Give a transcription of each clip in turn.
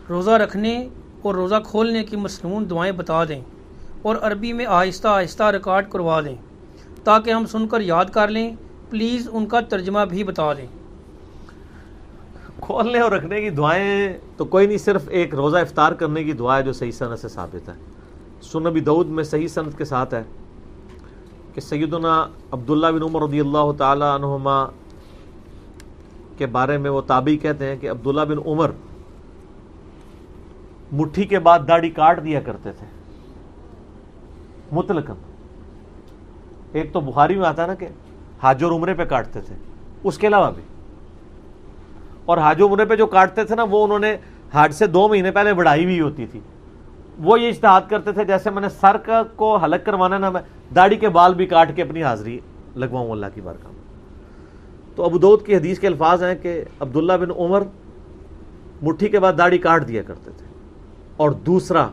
روزہ رکھنے اور روزہ کھولنے کی مصنون دعائیں بتا دیں اور عربی میں آہستہ آہستہ ریکارڈ کروا دیں تاکہ ہم سن کر یاد کر لیں. پلیز ان کا ترجمہ بھی بتا دیں. کھولنے اور رکھنے کی دعائیں تو کوئی نہیں، صرف ایک روزہ افطار کرنے کی دعا ہے جو صحیح سند سے ثابت ہے. سنن ابی داؤد میں صحیح سند کے ساتھ ہے کہ سیدنا عبداللہ بن عمر رضی اللہ تعالی عنہما کے بارے میں وہ تابعی کہتے ہیں کہ عبداللہ بن عمر مٹھی کے بعد داڑھی کاٹ دیا کرتے تھے مطلقاً. ایک تو بخاری میں آتا ہے نا کہ حج اور عمرے پہ کاٹتے تھے، اس کے علاوہ بھی. اور حج و عمرے پہ جو کاٹتے تھے نا وہ انہوں نے حج سے 2 مہینے پہلے بڑھائی ہوئی ہوتی تھی. وہ یہ اجتہاد کرتے تھے جیسے میں نے سر کو حلق کروانا نا، میں داڑھی کے بال بھی کاٹ کے اپنی حاضری لگواؤں اللہ کی بارگاہ میں. تو ابو داؤد کی حدیث کے الفاظ ہیں کہ عبداللہ بن عمر مٹھی کے بعد داڑھی کاٹ دیا کرتے تھے. اور دوسرا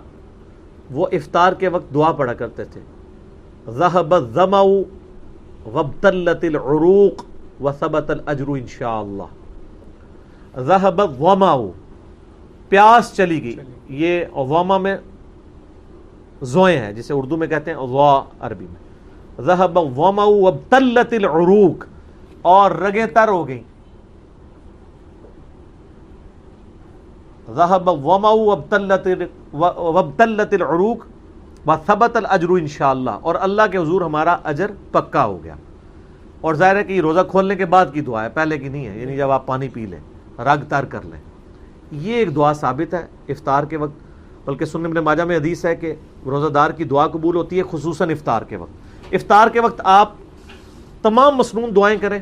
وہ افطار کے وقت دعا پڑھا کرتے تھے، ذهب الظمأ وابتلت العروق وثبت الاجر انشاءاللہ. ذهب الظمأ، پیاس چلی گئی. یہ ظما میں زوئیں ہیں جسے اردو میں کہتے ہیں ضا عربی میں. ذهب الظمأ وابتلت العروق، اور رگیں تر ہو گئیں. ذهب الظمأ وابتلت العروق وثبت الاجر انشاءاللہ، اور اللہ کے حضور ہمارا اجر پکا ہو گیا. اور ظاہر ہے کہ یہ روزہ کھولنے کے بعد کی دعا ہے، پہلے کی نہیں ہے. یعنی جب آپ پانی پی لیں، رگ تر کر لیں، یہ ایک دعا ثابت ہے افطار کے وقت. بلکہ سنن ابن ماجہ میں حدیث ہے کہ روزہ دار کی دعا قبول ہوتی ہے خصوصاً افطار کے وقت. افطار کے وقت آپ تمام مسنون دعائیں کریں.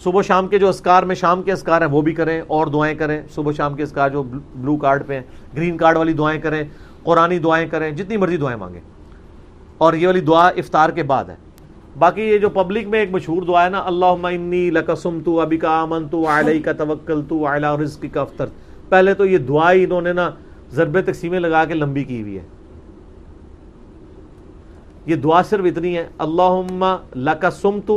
صبح شام کے جو اذکار میں شام کے اذکار ہیں وہ بھی کریں، اور دعائیں کریں. صبح شام کے اذکار جو بلو کارڈ پہ ہیں، گرین کارڈ والی دعائیں کریں، قرآنی دعائیں کریں، جتنی مرضی دعائیں مانگیں. اور یہ والی دعا افطار کے بعد ہے. باقی یہ جو پبلک میں ایک مشہور دعا ہے نا، اللہم انی لک صمت وبک آمنت وعلیک توکلت وعلی رزقک افطرت، پہلے تو یہ دعا ہی انہوں نے نا ضرب تقسیمیں لگا کے لمبی کی ہوئی ہے. یہ دعا صرف اتنی ہے، اللہم لک صمت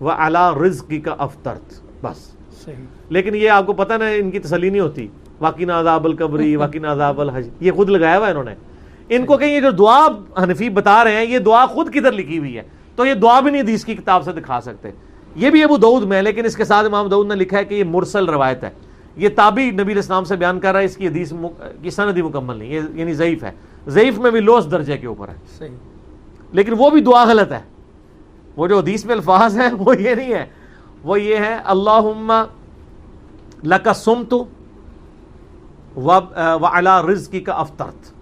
وعلی رزقک افطرت، بس. صحیح. لیکن یہ آپ کو پتہ نا ان کی تسلی نہیں ہوتی، وقنا عذاب القبر وقنا عذاب الحج، یہ خود لگایا ہوا ہے انہوں نے. ان کو کہیں یہ جو دعا حنفی بتا رہے ہیں یہ دعا خود کدھر لکھی ہوئی ہے، تو یہ دعا بھی نہیں حدیث کی کتاب سے دکھا سکتے. یہ بھی ابو داؤد میں، لیکن اس کے ساتھ امام داؤد نے لکھا ہے کہ یہ مرسل روایت ہے. یہ تابعی نبی علیہ السلام سے بیان کر رہا ہے، اس کی حدیث کی سند مکمل نہیں، یہ یعنی ضعیف ہے. ضعیف میں بھی لوس درجے کے اوپر ہے. صحیح. لیکن وہ بھی دعا غلط ہے. وہ جو حدیث میں الفاظ ہیں وہ یہ نہیں ہے، وہ یہ ہے اللہم لک صمت وعلی رزقک افطرت.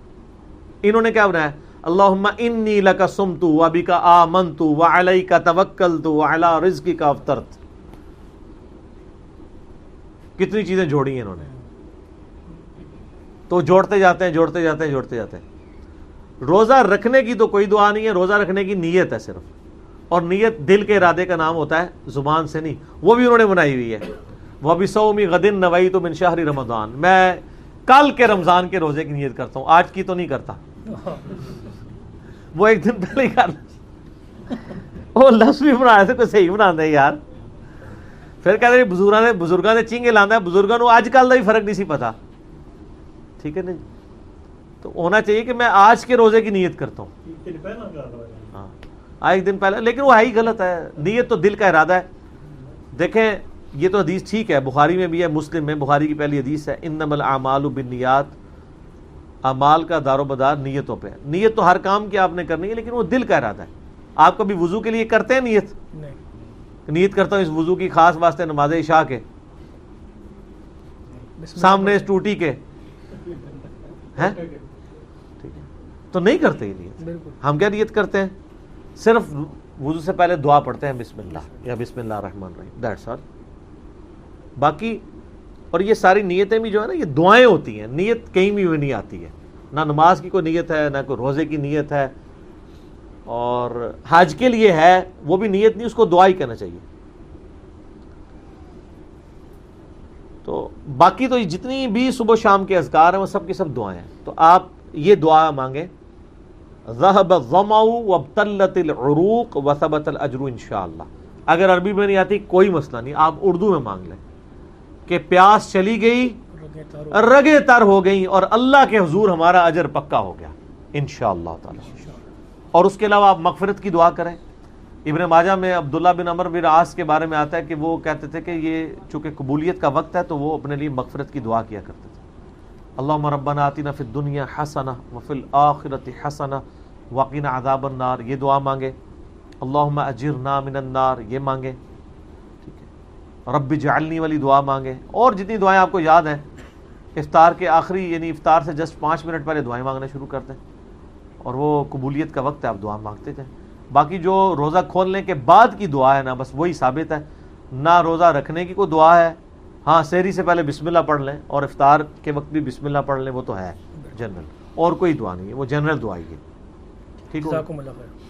انہوں نے کیا بنایا، اللہم انی لک صمت وبک آمنت وعلیک توکلت وعلی رزقک افطرت. کتنی چیزیں جوڑی ہیں انہوں نے. تو جوڑتے جاتے ہیں. روزہ رکھنے کی تو کوئی دعا نہیں ہے، روزہ رکھنے کی نیت ہے صرف. اور نیت دل کے ارادے کا نام ہوتا ہے، زبان سے نہیں. وہ بھی انہوں نے بنائی ہوئی ہے، وَبِصَوْمِ غَدٍ نَوَيْتُ مِنْ شَهْرِ رمضان، میں کل کے رمضان کے روزے کی نیت کرتا ہوں، آج کی تو نہیں کرتا. وہ ایک دن پہلے ہی کر وہ لفظ بھی بنا رہے تھے، کوئی صحیح بنا دے یار. پھر کہتے ہیں بزرگاں نے چینگے لانا ہے، بزرگاں نو آج کل کا بھی فرق نہیں سی پتا. ٹھیک ہے نا، تو ہونا چاہیے کہ میں آج کے روزے کی نیت کرتا ہوں. ہاں ایک دن پہلے، لیکن وہ ہے ہی غلط ہے. نیت تو دل کا ارادہ ہے. دیکھیں یہ تو حدیث ٹھیک ہے، بخاری میں بھی ہے، مسلم میں، بخاری کی پہلی حدیث ہے، انما الاعمال بالنیات، اعمال کا دار و مدار نیتوں پہ ہے. نیت تو ہر کام کی آپ نے کرنی ہے، لیکن وہ دل کا ارادہ ہے. آپ کبھی وضو کے لیے کرتے ہیں نیت؟ نیت کرتا ہوں اس وضو کی خاص واسطے نماز عشاء کے، سامنے اس ٹوٹی کے ہیں، تو نہیں کرتے یہ نیت. ہم کیا نیت کرتے ہیں؟ صرف وضو سے پہلے دعا پڑھتے ہیں، بسم اللہ یا بسم اللہ الرحمن الرحیم، دیٹس آل. باقی اور یہ ساری نیتیں بھی جو ہے نا یہ دعائیں ہوتی ہیں. نیت کہیں بھی نہیں آتی ہے، نہ نماز کی کوئی نیت ہے، نہ کوئی روزے کی نیت ہے. اور حج کے لیے ہے وہ بھی نیت نہیں، اس کو دعا ہی کہنا چاہیے. تو باقی تو جتنی بھی صبح شام کے اذکار ہیں وہ سب کی سب دعائیں ہیں. تو آپ یہ دعا مانگیں، ذهب الظمأ وابتلت العروق وثبت الاجر انشاءاللہ. اگر عربی میں نہیں آتی کوئی مسئلہ نہیں، آپ اردو میں مانگ لیں کہ پیاس چلی گئی رگیں تر ہو گئیں اور اللہ کے حضور ہمارا اجر پکا ہو گیا انشاءاللہ تعالی۔ اور اس کے علاوہ آپ مغفرت کی دعا کریں۔ ابن ماجہ میں عبداللہ بن عمر بن عاص کے بارے میں آتا ہے کہ وہ کہتے تھے کہ یہ چونکہ قبولیت کا وقت ہے تو وہ اپنے لیے مغفرت کی دعا کیا کرتے تھے۔ اللہم ربنا آتنا فی الدنیا حسنہ وفی الآخرۃ حسنہ وقنا عذاب النار، یہ دعا مانگے۔ اللہم اجرنا من النار، یہ مانگے، ٹھیک ہے۔ رب اجعلنی والی دعا مانگے، اور جتنی دعائیں آپ کو یاد ہیں افطار کے آخری یعنی افطار سے جسٹ 5 منٹ پہلے دعائیں مانگنا شروع کرتے ہیں، اور وہ قبولیت کا وقت ہے، آپ دعا مانگتے جائیں۔ باقی جو روزہ کھولنے کے بعد کی دعا ہے نا، بس وہی ثابت ہے، نہ روزہ رکھنے کی کوئی دعا ہے، ہاں سحری سے پہلے بسم اللہ پڑھ لیں اور افطار کے وقت بھی بسم اللہ پڑھ لیں، وہ تو ہے جنرل، اور کوئی دعا نہیں ہے، وہ جنرل دعا ہی ہے، ٹھیک ہو؟ جزاکم اللہ خیر۔